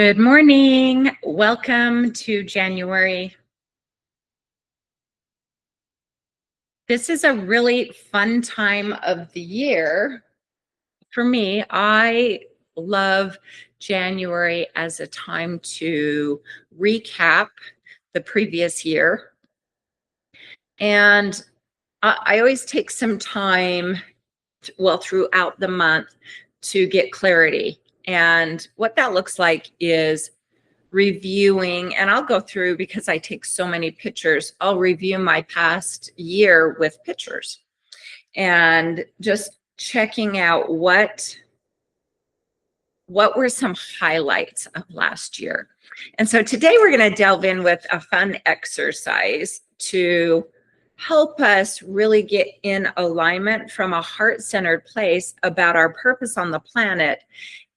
Good morning. Welcome to January. This is a really fun time of the year for me. I love January as a time to recap the previous year. And I always take some time, throughout the month to get clarity. And what that looks like is reviewing, and I'll go through because I take so many pictures. I'll review my past year with pictures and just checking out what were some highlights of last year. And so today we're going to delve in with a fun exercise to help us really get in alignment from a heart-centered place about our purpose on the planet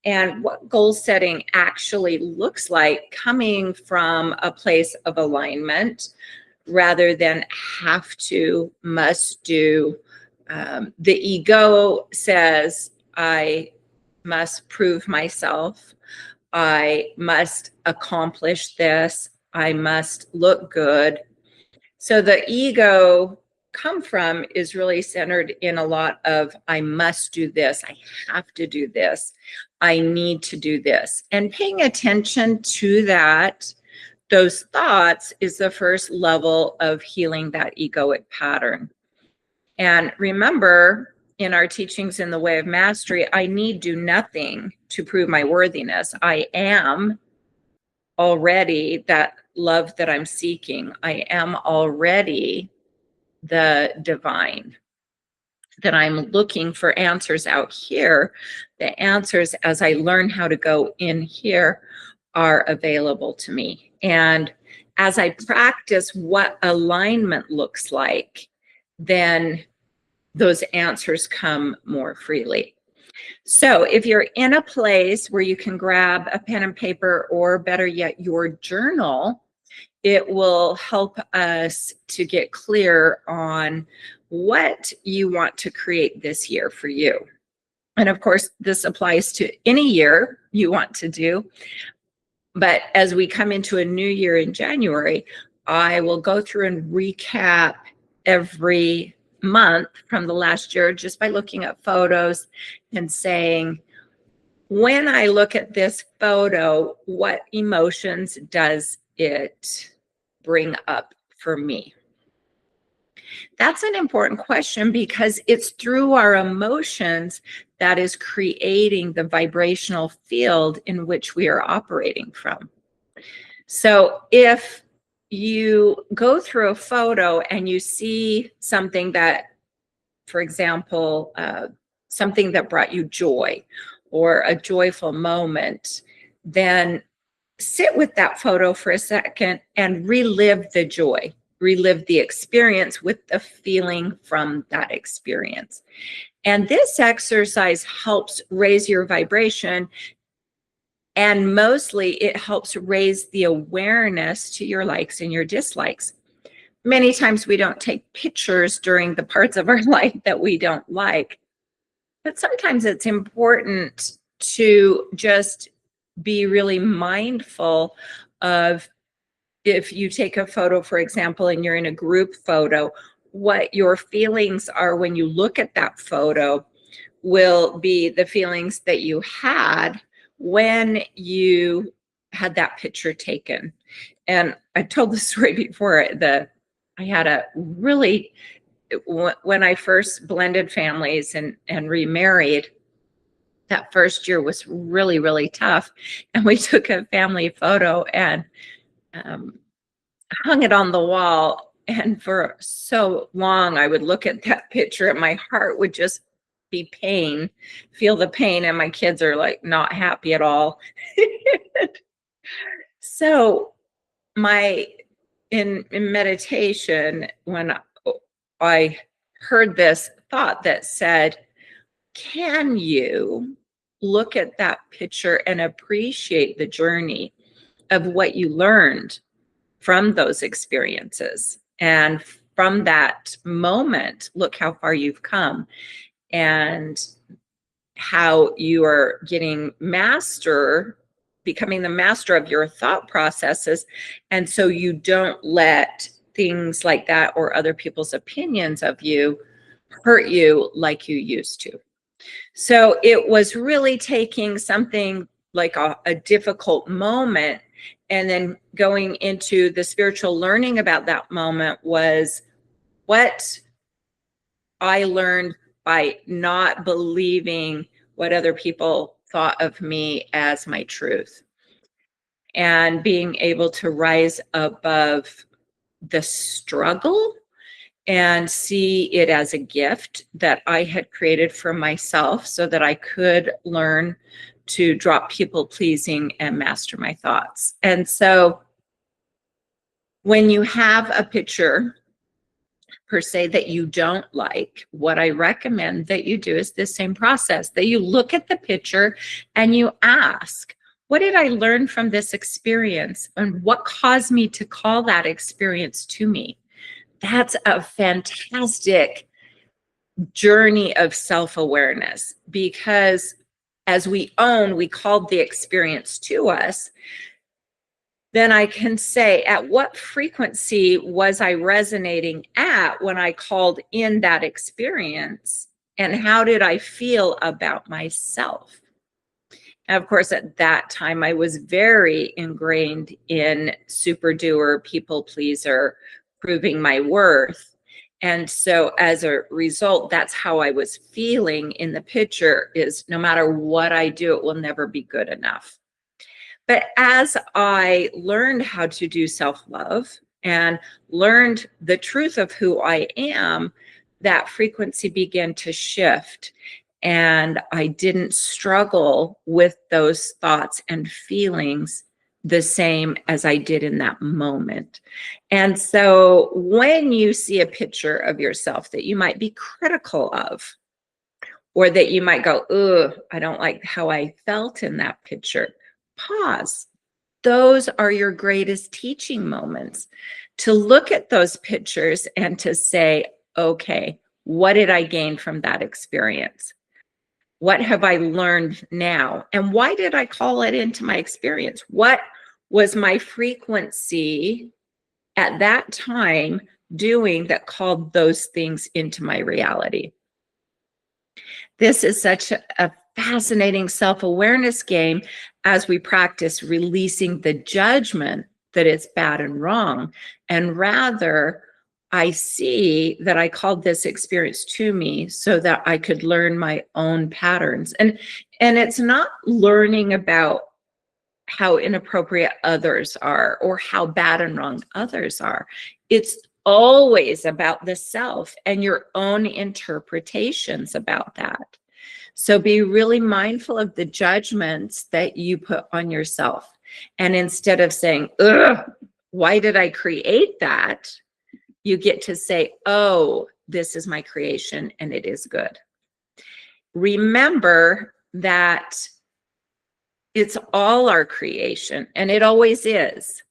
and what goal setting actually looks like coming from a place of alignment rather than have to, must do. The ego says, I must prove myself. I must accomplish this. I must look good. So the ego come from is really centered in a lot of I must do this, I have to do this, I need to do this. And paying attention to that, those thoughts is the first level of healing that egoic pattern. And remember, in our teachings in the Way of Mastery, I need do nothing to prove my worthiness. I am already that love that I'm seeking. I am already the divine, that I'm looking for answers out here. The answers, as I learn how to go in here, are available to me. And as I practice what alignment looks like, then those answers come more freely. So if you're in a place where you can grab a pen and paper, or better yet, your journal, it will help us to get clear on what you want to create this year for you. And of course, this applies to any year you want to do. But as we come into a new year in January, I will go through and recap every month from the last year just by looking at photos and saying, when I look at this photo, what emotions does it bring up for me? That's an important question because it's through our emotions that is creating the vibrational field in which we are operating from. So if you go through a photo and you see something that, for example, something that brought you joy or a joyful moment, then sit with that photo for a second and relive the joy, relive the experience with the feeling from that experience. And this exercise helps raise your vibration, and mostly it helps raise the awareness to your likes and your dislikes. Many times we don't take pictures during the parts of our life that we don't like, but sometimes it's important to just be really mindful of, if you take a photo, for example, and you're in a group photo, what your feelings are when you look at that photo will be the feelings that you had when you had that picture taken. And I told the story before, I had a really, when I first blended families and remarried, that first year was really, really tough. And we took a family photo and hung it on the wall. And for so long, I would look at that picture and my heart would just be pain, feel the pain. And my kids are like not happy at all. So in meditation, when I heard this thought that said, can you look at that picture and appreciate the journey of what you learned from those experiences? And from that moment, look how far you've come and how you are getting master becoming the master of your thought processes. And so you don't let things like that or other people's opinions of you hurt you like you used to. So it was really taking something like a difficult moment and then going into the spiritual learning about that moment was what I learned by not believing what other people thought of me as my truth, and being able to rise above the struggle and see it as a gift that I had created for myself so that I could learn to drop people pleasing and master my thoughts. And so when you have a picture per se that you don't like, what I recommend that you do is the same process, that you look at the picture and you ask, what did I learn from this experience? And what caused me to call that experience to me? That's a fantastic journey of self-awareness, because as we called the experience to us, then I can say, at what frequency was I resonating at when I called in that experience? And how did I feel about myself? And of course, at that time, I was very ingrained in super doer, people pleaser, proving my worth. And so as a result, that's how I was feeling in the picture, is no matter what I do, it will never be good enough. But as I learned how to do self-love and learned the truth of who I am, that frequency began to shift. And I didn't struggle with those thoughts and feelings the same as I did in that moment. And so when you see a picture of yourself that you might be critical of, or that you might go, ugh, I don't like how I felt in that picture, pause. Those are your greatest teaching moments, to look at those pictures and to say, okay, what did I gain from that experience? What have I learned now? And why did I call it into my experience? What was my frequency at that time doing that called those things into my reality? This is such a fascinating self-awareness game as we practice releasing the judgment that it's bad and wrong. And rather, I see that I called this experience to me so that I could learn my own patterns. And it's not learning about how inappropriate others are or how bad and wrong others are. It's always about the self and your own interpretations about that. So be really mindful of the judgments that you put on yourself. And instead of saying, ugh, why did I create that? You get to say, oh, this is my creation and it is good. Remember that it's all our creation, and it always is.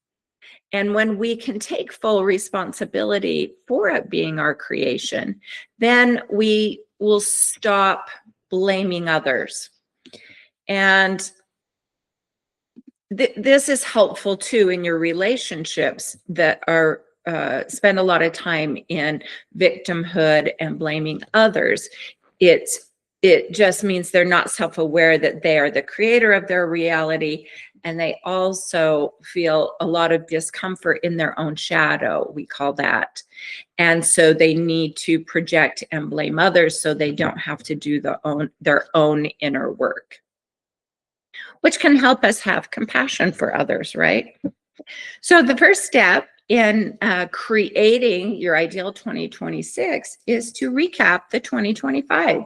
And when we can take full responsibility for it being our creation, then we will stop blaming others. And this is helpful too in your relationships that are spend a lot of time in victimhood and blaming others. It just means they're not self-aware that they are the creator of their reality, and they also feel a lot of discomfort in their own shadow, we call that. And so they need to project and blame others so they don't have to do their own inner work, which can help us have compassion for others, right? So the first step in creating your ideal 2026 is to recap the 2025.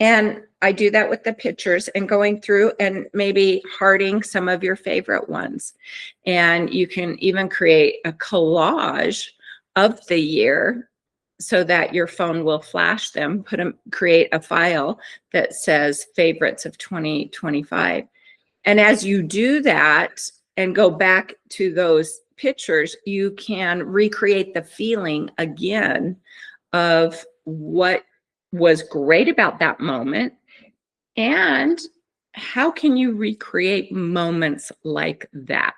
And I do that with the pictures and going through and maybe hearting some of your favorite ones. And you can even create a collage of the year so that your phone will flash them, create a file that says favorites of 2025. And as you do that and go back to those pictures, you can recreate the feeling again of what was great about that moment, and how can you recreate moments like that?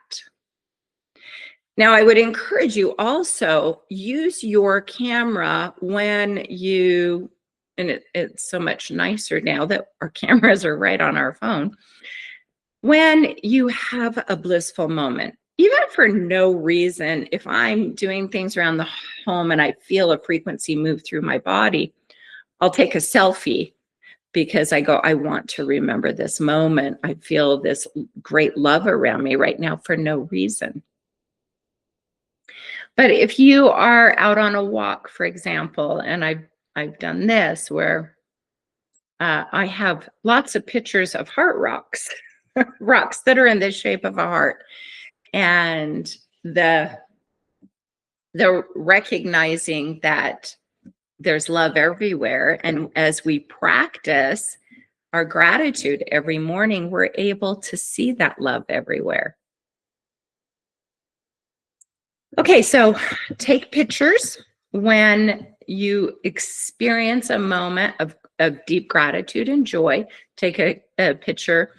Now, I would encourage you also use your camera when you, and it's so much nicer now that our cameras are right on our phone, when you have a blissful moment, even for no reason. If I'm doing things around the home and I feel a frequency move through my body, I'll take a selfie because I go, I want to remember this moment. I feel this great love around me right now for no reason. But if you are out on a walk, for example, and I've done this where I have lots of pictures of heart rocks, rocks that are in the shape of a heart, and the recognizing that there's love everywhere, and as we practice our gratitude every morning, we're able to see that love everywhere. Okay, so take pictures when you experience a moment of deep gratitude and joy. Take a picture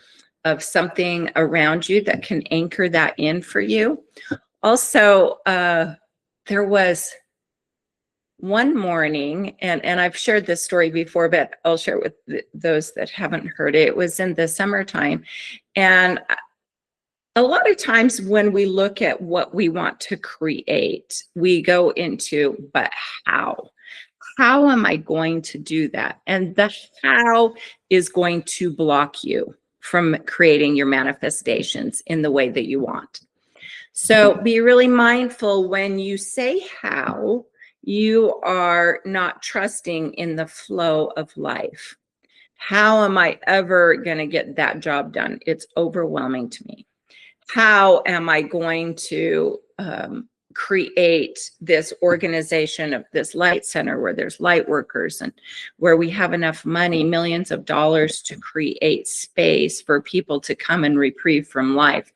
of something around you that can anchor that in for you. Also, there was one morning, and I've shared this story before, but I'll share it with those that haven't heard it. It was in the summertime, and a lot of times when we look at what we want to create, we go into, but how? How am I going to do that? And the how is going to block you from creating your manifestations in the way that you want. So be really mindful when you say how, you are not trusting in the flow of life. How am I ever going to get that job done? It's overwhelming to me. How am I going to create this organization of this light center where there's light workers and where we have enough money, millions of dollars to create space for people to come and reprieve from life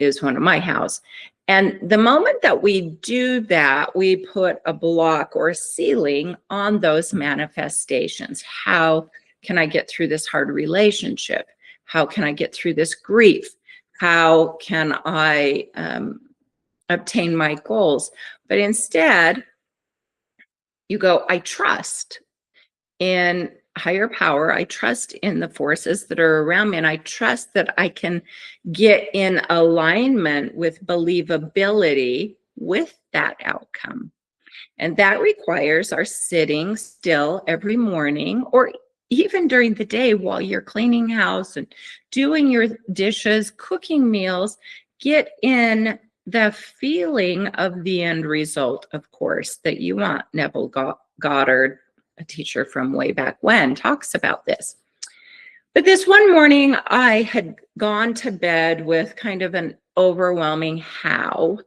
is one of my hows. And the moment that we do that, we put a block or a ceiling on those manifestations. How can I get through this hard relationship? How can I get through this grief? How can I obtain my goals? But instead, you go, I trust in higher power. I trust in the forces that are around me, and I trust that I can get in alignment with believability with that outcome. And that requires our sitting still every morning, or even during the day while you're cleaning house and doing your dishes, cooking meals. Get in the feeling of the end result, of course, that you want. Neville Goddard, a teacher from way back when, talks about this. But this one morning, I had gone to bed with kind of an overwhelming how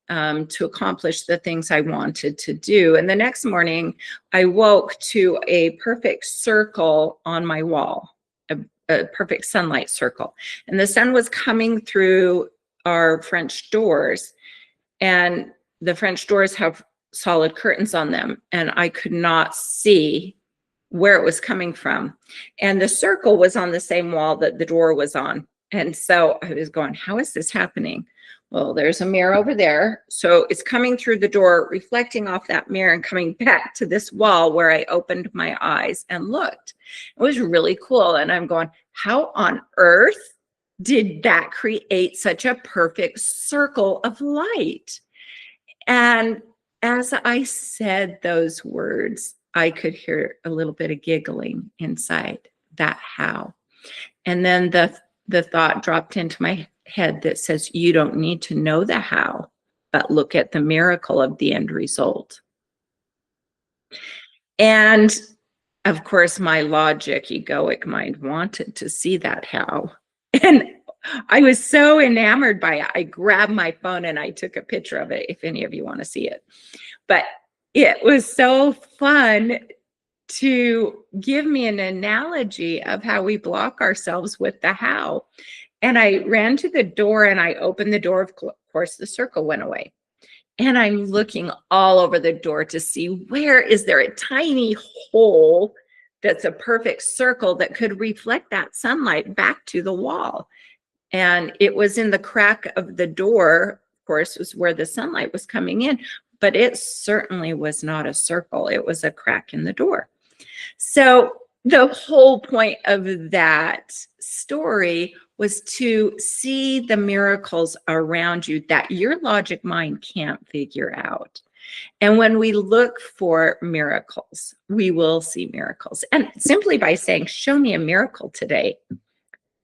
to accomplish the things I wanted to do. And the next morning, I woke to a perfect circle on my wall, a perfect sunlight circle. And the sun was coming through our French doors, and the French doors have solid curtains on them, and I could not see where it was coming from. And the circle was on the same wall that the door was on. And so I was going, how is this happening? Well, there's a mirror over there. So it's coming through the door, reflecting off that mirror and coming back to this wall where I opened my eyes and looked. It was really cool. And I'm going, how on earth did that create such a perfect circle of light? And as I said those words, I could hear a little bit of giggling inside that how. And then the thought dropped into my head that says, you don't need to know the how, but look at the miracle of the end result. And of course, my logic, egoic mind wanted to see that how. And I was so enamored by it. I grabbed my phone and I took a picture of it, if any of you want to see it. But it was so fun to give me an analogy of how we block ourselves with the how. And I ran to the door and I opened the door. Of course, the circle went away. And I'm looking all over the door to see where is there a tiny hole that's a perfect circle that could reflect that sunlight back to the wall. And it was in the crack of the door, of course, was where the sunlight was coming in, but it certainly was not a circle. It was a crack in the door. So the whole point of that story was to see the miracles around you that your logic mind can't figure out. And when we look for miracles, we will see miracles. And simply by saying, show me a miracle today,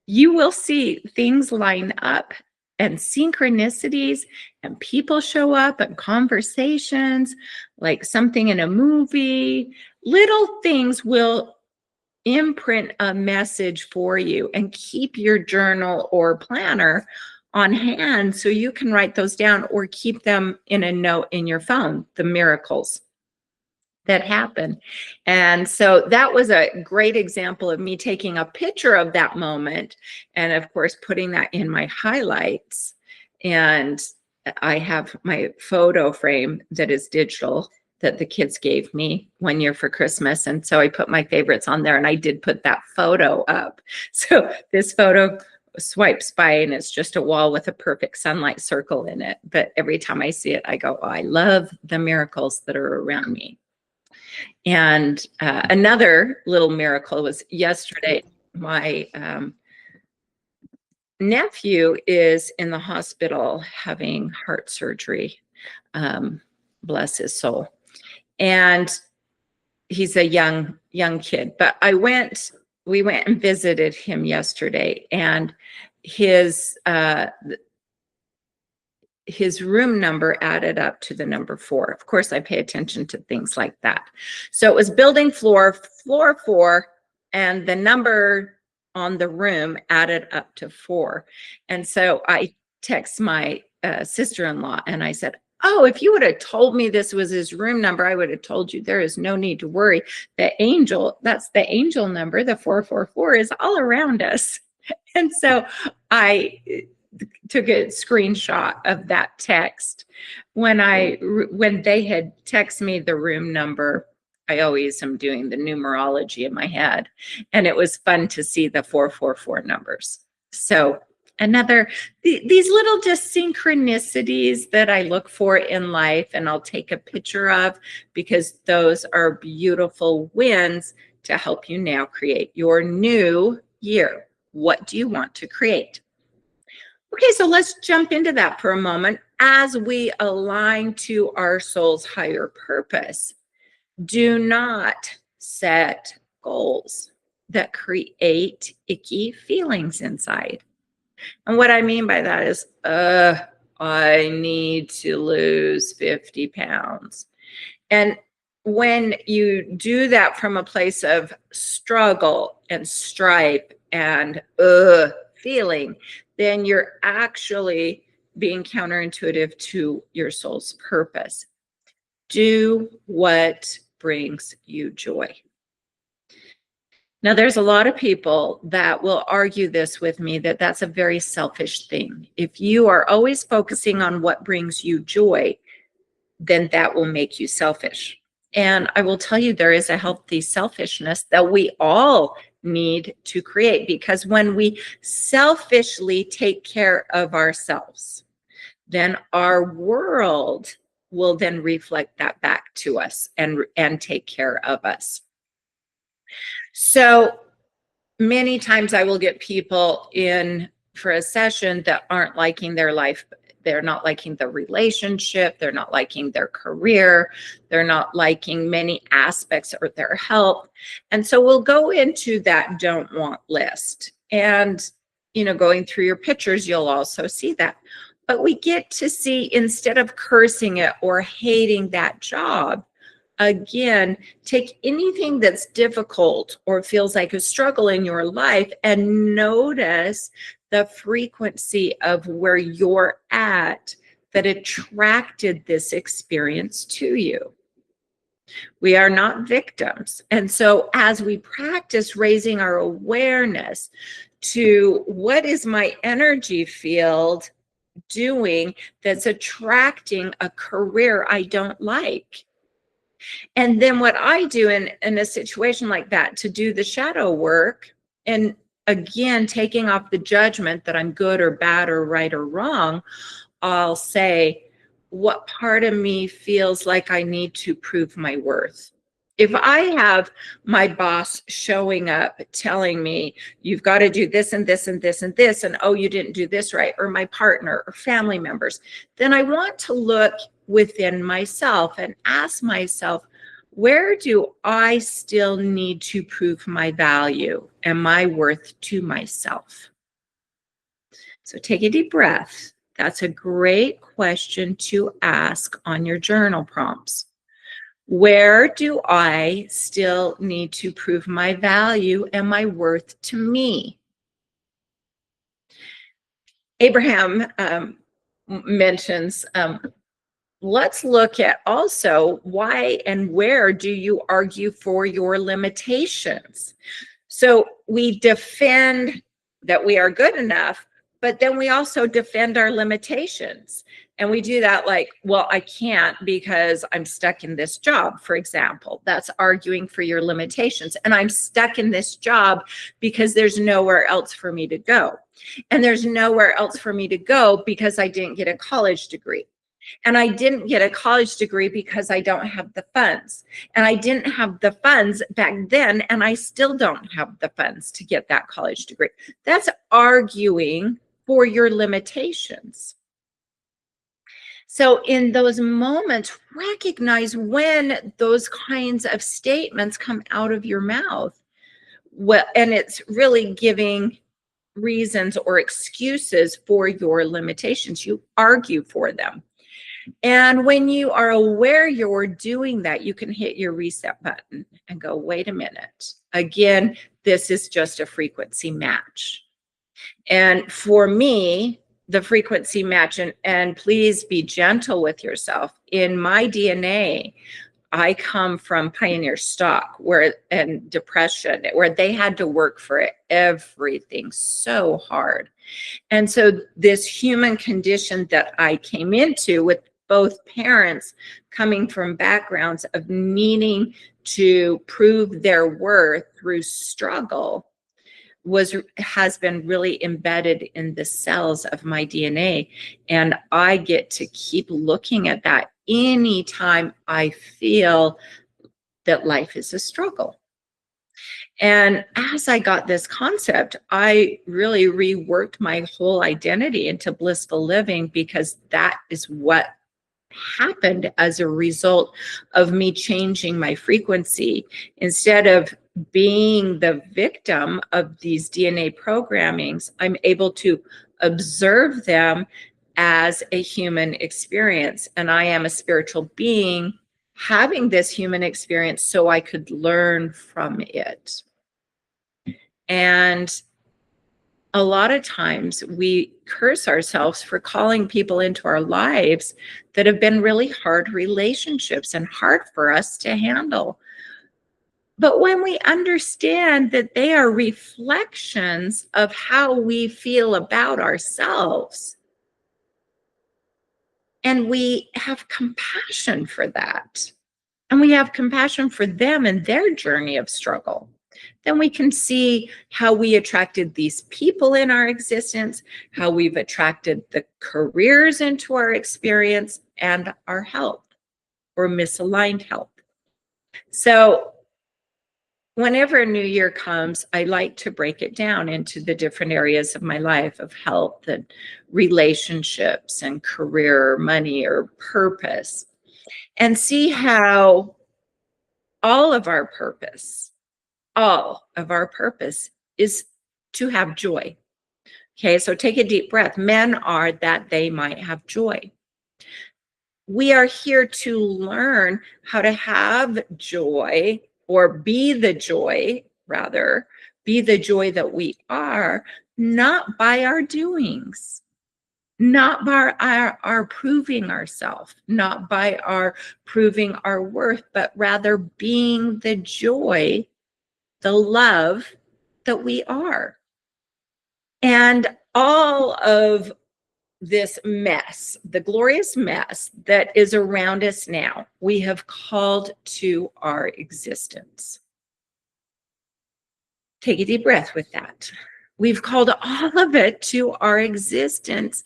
you will see things line up and synchronicities, and people show up and conversations, like something in a movie. Little things will imprint a message for you, and keep your journal or planner on hand so you can write those down or keep them in a note in your phone, the miracles that happen. And so that was a great example of me taking a picture of that moment, and of course putting that in my highlights. And I have my photo frame that is digital that the kids gave me one year for Christmas, and so I put my favorites on there, and I did put that photo up. So this photo swipes by and it's just a wall with a perfect sunlight circle in it, but every time I see it I go, oh, I love the miracles that are around me. And another little miracle was yesterday. My nephew is in the hospital having heart surgery, bless his soul. And he's a young kid, but we went and visited him yesterday, and his room number added up to the number 4. Of course, I pay attention to things like that. So it was building floor 4, and the number on the room added up to 4. And so I text my sister-in-law and I said, oh, if you would have told me this was his room number, I would have told you there is no need to worry. The angel, that's the angel number, the 444 is all around us. And so I took a screenshot of that text. When they had texted me the room number, I always am doing the numerology in my head, and it was fun to see the 444 numbers. So these little just synchronicities that I look for in life, and I'll take a picture of, because those are beautiful wins to help you now create your new year. What do you want to create? Okay, so let's jump into that for a moment as we align to our soul's higher purpose. Do not set goals that create icky feelings inside. And what I mean by that is, I need to lose 50 pounds. And when you do that from a place of struggle and strife and feeling, then you're actually being counterintuitive to your soul's purpose. Do what brings you joy. Now, there's a lot of people that will argue this with me, that that's a very selfish thing. If you are always focusing on what brings you joy, then that will make you selfish. And I will tell you, there is a healthy selfishness that we all need to create, because when we selfishly take care of ourselves, then our world will then reflect that back to us and take care of us. So many times I will get people in for a session that aren't liking their life. They're not liking the relationship. They're not liking their career. They're not liking many aspects of their health. And so we'll go into that don't want list. And, going through your pictures, you'll also see that. But we get to see, instead of cursing it or hating that job, again, take anything that's difficult or feels like a struggle in your life and notice the frequency of where you're at that attracted this experience to you. We are not victims. And so as we practice raising our awareness to what is my energy field doing that's attracting a career I don't like, And then what I do in a situation like that, to do the shadow work, and again, taking off the judgment that I'm good or bad or right or wrong, I'll say, what part of me feels like I need to prove my worth? If I have my boss showing up telling me, you've got to do this and this and this and this, and oh, you didn't do this right, or my partner or family members, then I want to look within myself and ask myself, where do I still need to prove my value and my worth to myself? So take a deep breath. That's a great question to ask on your journal prompts. Where do I still need to prove my value and my worth to me? Abraham mentions, let's look at also, why and where do you argue for your limitations? So we defend that we are good enough, but then we also defend our limitations. And we do that like, well, I can't because I'm stuck in this job, for example. That's arguing for your limitations. And I'm stuck in this job because there's nowhere else for me to go. And there's nowhere else for me to go because I didn't get a college degree. And I didn't get a college degree because I don't have the funds. And I didn't have the funds back then, and I still don't have the funds to get that college degree. That's arguing for your limitations. So in those moments, recognize when those kinds of statements come out of your mouth. Well, and it's really giving reasons or excuses for your limitations. You argue for them. And when you are aware you're doing that, you can hit your reset button and go, wait a minute. Again, this is just a frequency match. And for me, the frequency match, and please be gentle with yourself. In my DNA, I come from pioneer stock and depression, where they had to work for everything so hard. And so this human condition that I came into, with both parents coming from backgrounds of needing to prove their worth through struggle, has been really embedded in the cells of my DNA. And I get to keep looking at that anytime I feel that life is a struggle. And as I got this concept, I really reworked my whole identity into blissful living, because that is what happened as a result of me changing my frequency. Instead of being the victim of these DNA programmings, I'm able to observe them as a human experience. And I am a spiritual being having this human experience so I could learn from it. And a lot of times we curse ourselves for calling people into our lives that have been really hard relationships and hard for us to handle. But when we understand that they are reflections of how we feel about ourselves, and we have compassion for that, and we have compassion for them and their journey of struggle, then we can see how we attracted these people in our existence, how we've attracted the careers into our experience, and our health or misaligned health. So whenever a new year comes, I like to break it down into the different areas of my life of health and relationships and career, or money, or purpose, and see how all of our purpose is to have joy. Okay, so take a deep breath. Men are that they might have joy. We are here to learn how to have joy, or be the joy, rather, be the joy that we are, not by our doings, not by our proving ourselves, not by our proving our worth, but rather being the joy, the love that we are. And all of this mess, the glorious mess that is around us now, we have called to our existence. Take a deep breath with that. We've called all of it to our existence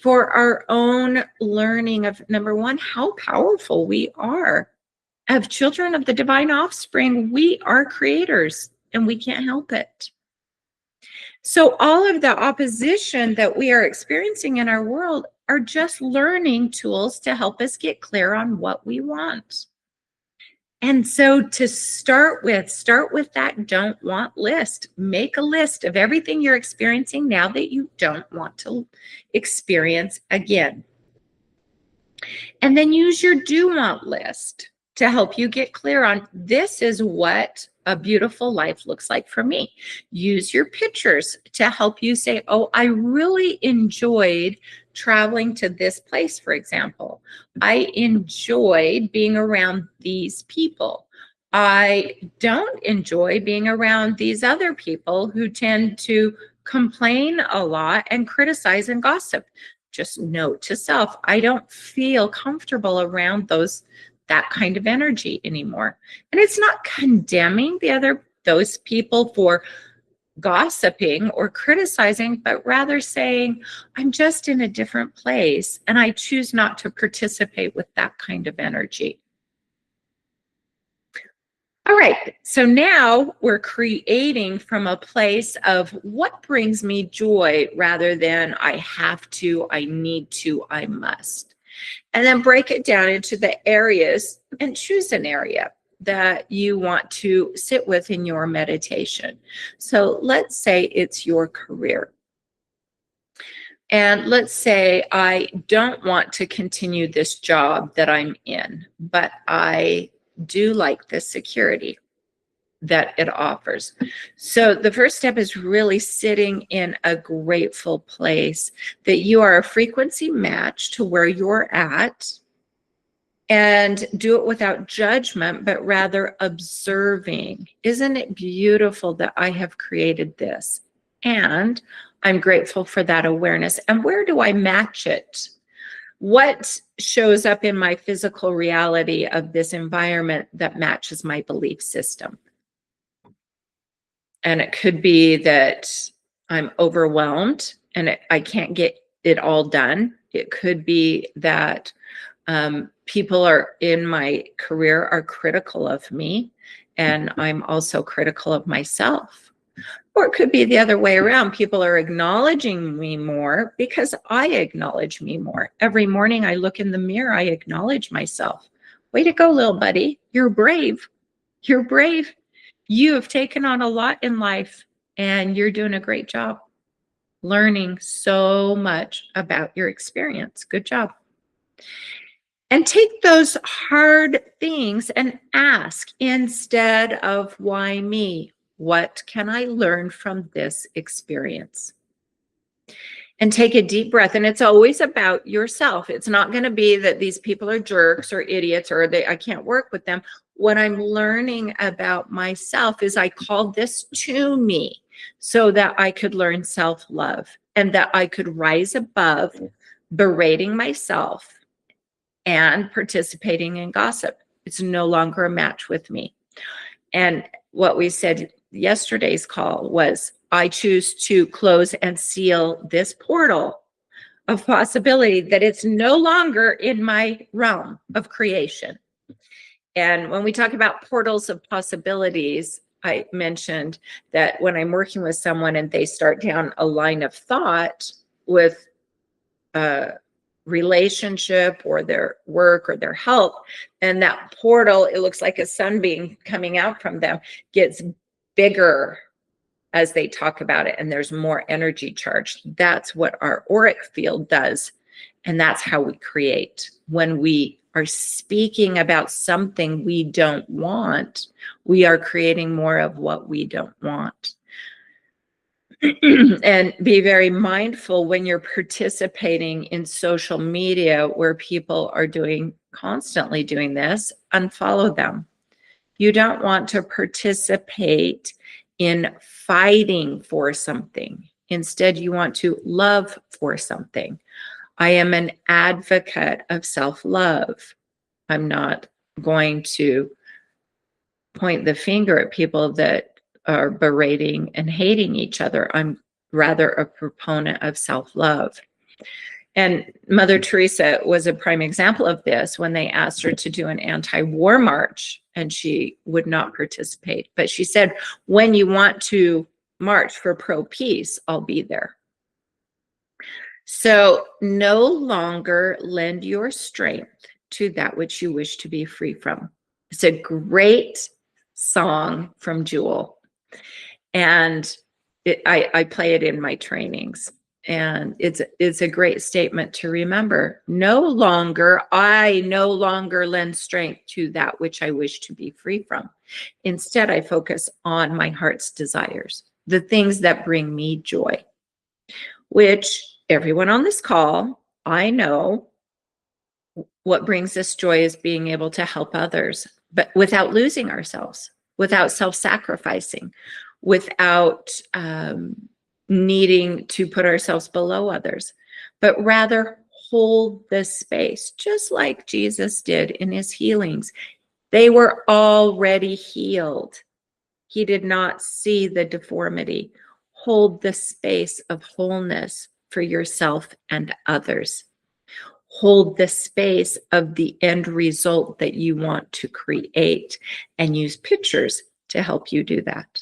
for our own learning of, number one, how powerful we are. As children of the divine offspring, we are creators and we can't help it. So all of the opposition that we are experiencing in our world are just learning tools to help us get clear on what we want. And so to start with that don't want list. Make a list of everything you're experiencing now that you don't want to experience again. And then use your do want list to help you get clear on, this is what a beautiful life looks like for me. Use your pictures to help you say, oh, I really enjoyed traveling to this place, for example. I enjoyed being around these people. I don't enjoy being around these other people who tend to complain a lot and criticize and gossip. Just note to self, I don't feel comfortable around that kind of energy anymore. And it's not condemning those people for gossiping or criticizing, but rather saying, I'm just in a different place and I choose not to participate with that kind of energy. All right, so now we're creating from a place of what brings me joy rather than I have to, I need to, I must. And then break it down into the areas and choose an area that you want to sit with in your meditation. So let's say it's your career. And let's say I don't want to continue this job that I'm in, but I do like the security that it offers. So the first step is really sitting in a grateful place that you are a frequency match to where you're at, and do it without judgment, but rather observing. Isn't it beautiful that I have created this? And I'm grateful for that awareness. And where do I match it? What shows up in my physical reality of this environment that matches my belief system? And it could be that I'm overwhelmed and I can't get it all done. It could be that people are in my career are critical of me and I'm also critical of myself. Or it could be the other way around. People are acknowledging me more because I acknowledge me more. Every morning I look in the mirror, I acknowledge myself. Way to go, little buddy. You're brave. You're brave. You have taken on a lot in life and you're doing a great job learning so much about your experience. Good job. And take those hard things and ask, instead of why me, what can I learn from this experience? And take a deep breath. And it's always about yourself. It's not going to be that these people are jerks or idiots or I can't work with them. What I'm learning about myself is I called this to me so that I could learn self-love and that I could rise above berating myself and participating in gossip. It's no longer a match with me. And what we said yesterday's call was, I choose to close and seal this portal of possibility that it's no longer in my realm of creation. And when we talk about portals of possibilities, I mentioned that when I'm working with someone and they start down a line of thought with relationship or their work or their health, and that portal, it looks like a sunbeam coming out from them, gets bigger as they talk about it and there's more energy charge. That's what our auric field does, and that's how we create. When we are speaking about something we don't want, we are creating more of what we don't want. And be very mindful when you're participating in social media where people are constantly doing this, unfollow them. You don't want to participate in fighting for something. Instead, you want to love for something. I am an advocate of self-love. I'm not going to point the finger at people that are berating and hating each other. I'm rather a proponent of self-love. And Mother Teresa was a prime example of this when they asked her to do an anti-war march, and she would not participate. But she said, when you want to march for pro-peace, I'll be there. So no longer lend your strength to that which you wish to be free from. It's a great song from Jewel. And I play it in my trainings. And it's a great statement to remember. I no longer lend strength to that which I wish to be free from. Instead, I focus on my heart's desires, the things that bring me joy, which everyone on this call, I know what brings us joy is being able to help others, but without losing ourselves, without self-sacrificing, without needing to put ourselves below others, but rather hold the space, just like Jesus did in his healings. They were already healed. He did not see the deformity. Hold the space of wholeness for yourself and others. Hold the space of the end result that you want to create, and use pictures to help you do that.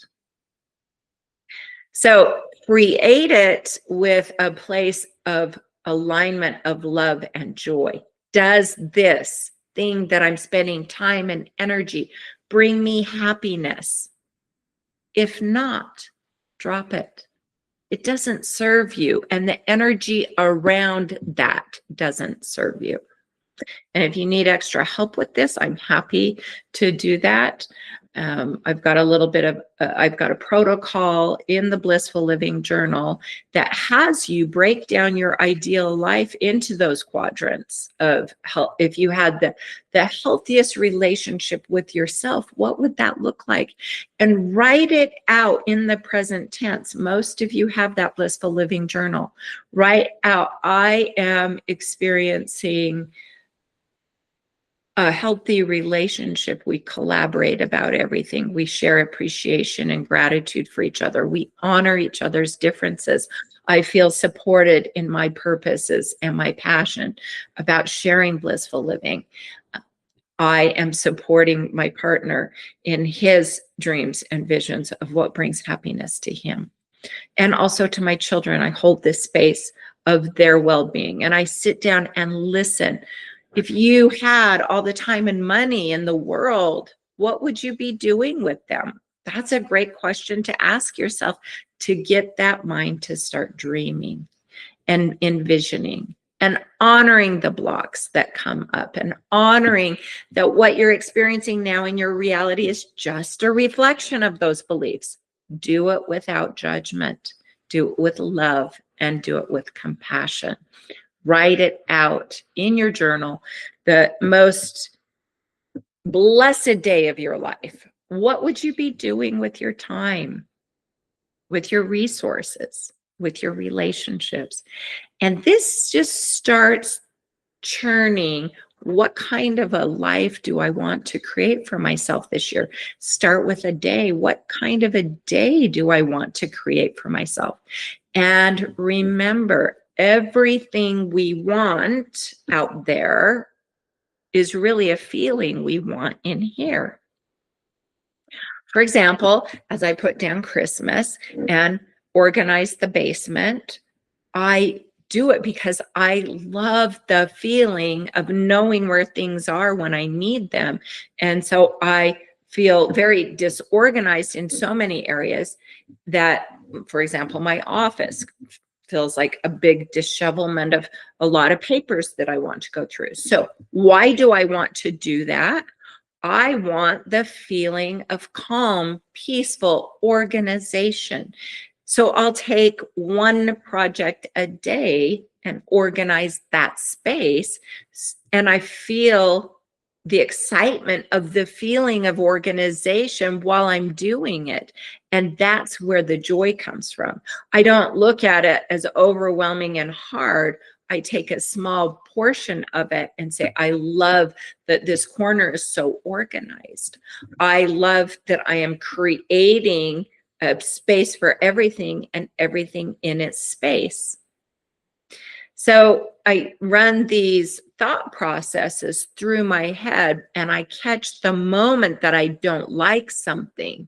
So create it with a place of alignment of love and joy. Does this thing that I'm spending time and energy bring me happiness? If not, drop it. It doesn't serve you, and the energy around that doesn't serve you. And if you need extra help with this, I'm happy to do that. I've got a protocol in the Blissful Living Journal that has you break down your ideal life into those quadrants of health. If you had the healthiest relationship with yourself, what would that look like? And write it out in the present tense. Most of you have that Blissful Living Journal. Write out, I am experiencing a healthy relationship. We collaborate about everything. We share appreciation and gratitude for each other. We honor each other's differences. I feel supported in my purposes and my passion about sharing blissful living. I am supporting my partner in his dreams and visions of what brings happiness to him. And also to my children, I hold this space of their well-being, and I sit down and listen. If you had all the time and money in the world, what would you be doing with them? That's a great question to ask yourself, to get that mind to start dreaming and envisioning and honoring the blocks that come up, and honoring that what you're experiencing now in your reality is just a reflection of those beliefs. Do it without judgment. Do it with love, and do it with compassion. Write it out in your journal, the most blessed day of your life. What would you be doing with your time, with your resources, with your relationships? And this just starts churning. What kind of a life do I want to create for myself this year? Start with a day. What kind of a day do I want to create for myself? And remember, everything we want out there is really a feeling we want in here. For example, as I put down Christmas and organize the basement, I do it because I love the feeling of knowing where things are when I need them. And so I feel very disorganized in so many areas that, for example, my office feels like a big dishevelment of a lot of papers that I want to go through. So why do I want to do that? I want the feeling of calm, peaceful organization. So I'll take one project a day and organize that space. And I feel the excitement of the feeling of organization while I'm doing it. And that's where the joy comes from. I don't look at it as overwhelming and hard. I take a small portion of it and say, I love that this corner is so organized. I love that I am creating a space for everything and everything in its space. So I run these thought processes through my head and I catch the moment that I don't like something.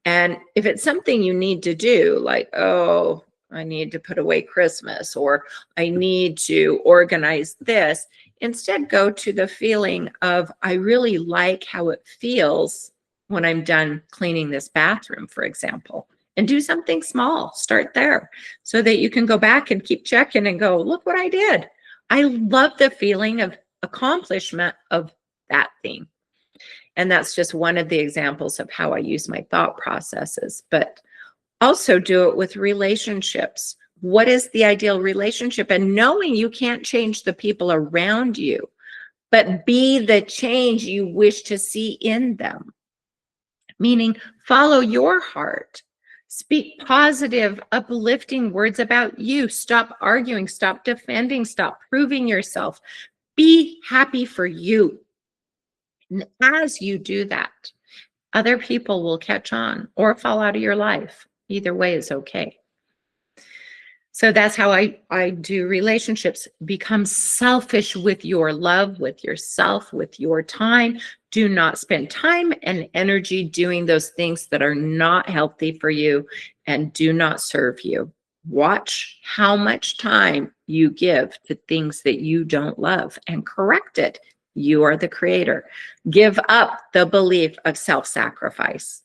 And if it's something you need to do, like, oh, I need to put away Christmas, or I need to organize this, instead go to the feeling of, I really like how it feels when I'm done cleaning this bathroom, for example, and do something small. Start there so that you can go back and keep checking and go, look what I did. I love the feeling of accomplishment of that thing. And that's just one of the examples of how I use my thought processes, but also do it with relationships. What is the ideal relationship? And knowing you can't change the people around you, but be the change you wish to see in them. Meaning, follow your heart. Speak positive, uplifting words about you. Stop arguing, stop defending, stop proving yourself. Be happy for you. And as you do that, other people will catch on or fall out of your life. Either way is okay. So that's how I do relationships. Become selfish with your love, with yourself, with your time. Do not spend time and energy doing those things that are not healthy for you and do not serve you. Watch how much time you give to things that you don't love and correct it. You are the creator. Give up the belief of self-sacrifice.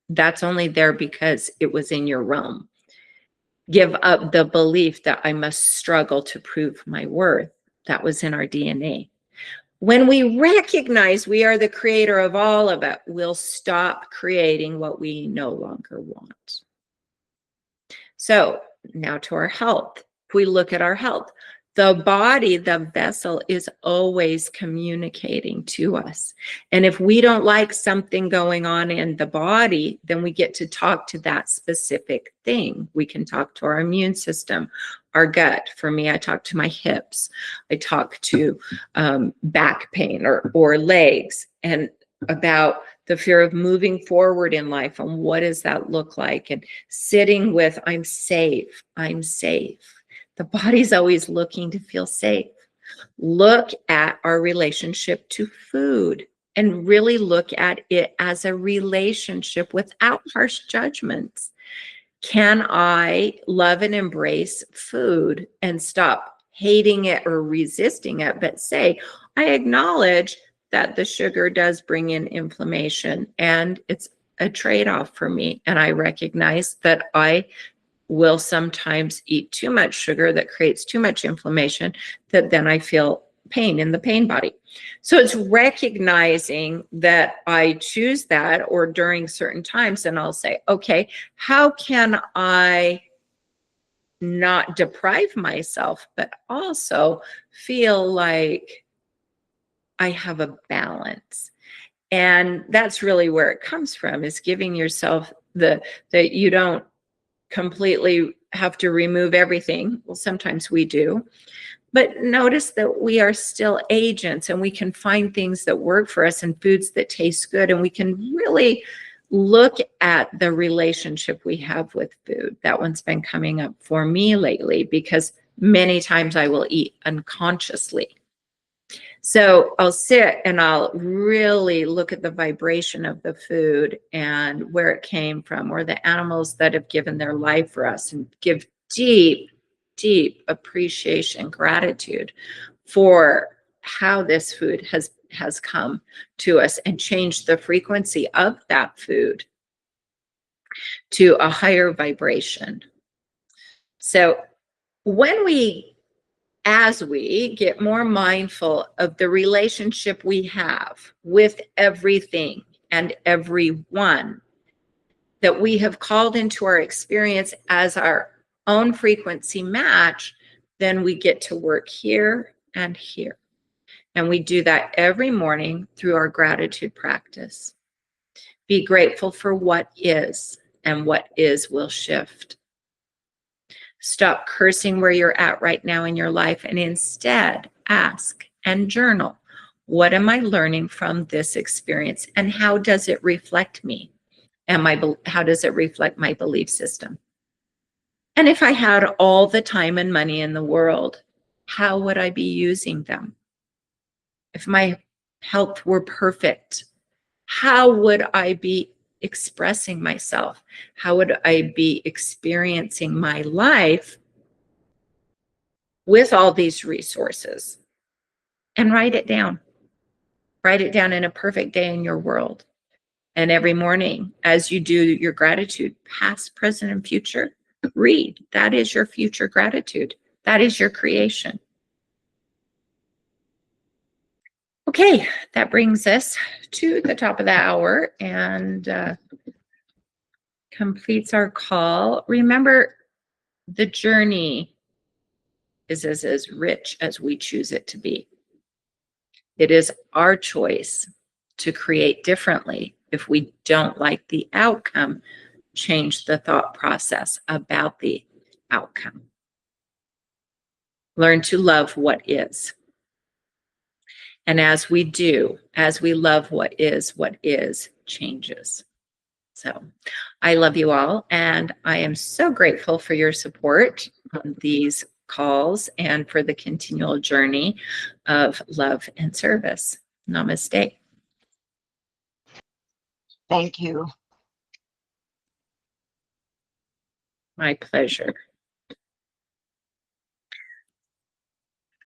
That's only there because it was in your realm. Give up the belief that I must struggle to prove my worth. That was in our DNA. When we recognize we are the creator of all of it, we'll stop creating what we no longer want. So now to our health. If we look at our health, the body, the vessel, is always communicating to us. And if we don't like something going on in the body, then we get to talk to that specific thing. We can talk to our immune system, our gut. For me, I talk to my hips. I talk to back pain or legs, and about the fear of moving forward in life and what does that look like, and sitting with, I'm safe, I'm safe. The body's always looking to feel safe. Look at our relationship to food and really look at it as a relationship without harsh judgments. Can I love and embrace food and stop hating it or resisting it, but say, I acknowledge that the sugar does bring in inflammation and it's a trade-off for me. And I recognize that I will sometimes eat too much sugar that creates too much inflammation, that then I feel pain in the pain body. So it's recognizing that I choose that, or during certain times, and I'll say, okay, how can I not deprive myself, but also feel like I have a balance? And that's really where it comes from, is giving yourself that you don't completely have to remove everything. Well, sometimes we do, but notice that we are still agents and we can find things that work for us and foods that taste good. And we can really look at the relationship we have with food. That one's been coming up for me lately because many times I will eat unconsciously. So I'll sit and I'll really look at the vibration of the food and where it came from, or the animals that have given their life for us, and give deep, deep appreciation, gratitude for how this food has come to us, and changed the frequency of that food to a higher vibration. So as we get more mindful of the relationship we have with everything and everyone that we have called into our experience as our own frequency match, then we get to work here and here. And we do that every morning through our gratitude practice. Be grateful for what is, and what is will shift. Stop cursing where you're at right now in your life and instead ask and journal. What am I learning from this experience, and how does it reflect me? And how does it reflect my belief system? And if I had all the time and money in the world, how would I be using them? If my health were perfect, how would I be expressing myself? How would I be experiencing my life with all these resources? And write it down. Write it down in a perfect day in your world. And every morning, as you do your gratitude, past, present, and future, read. That is your future gratitude. That is your creation. Okay, that brings us to the top of the hour and completes our call. Remember, the journey is as rich as we choose it to be. It is our choice to create differently. If we don't like the outcome, change the thought process about the outcome. Learn to love what is. And as we do, as we love what is changes. So I love you all, and I am so grateful for your support on these calls and for the continual journey of love and service. Namaste. Thank you. My pleasure.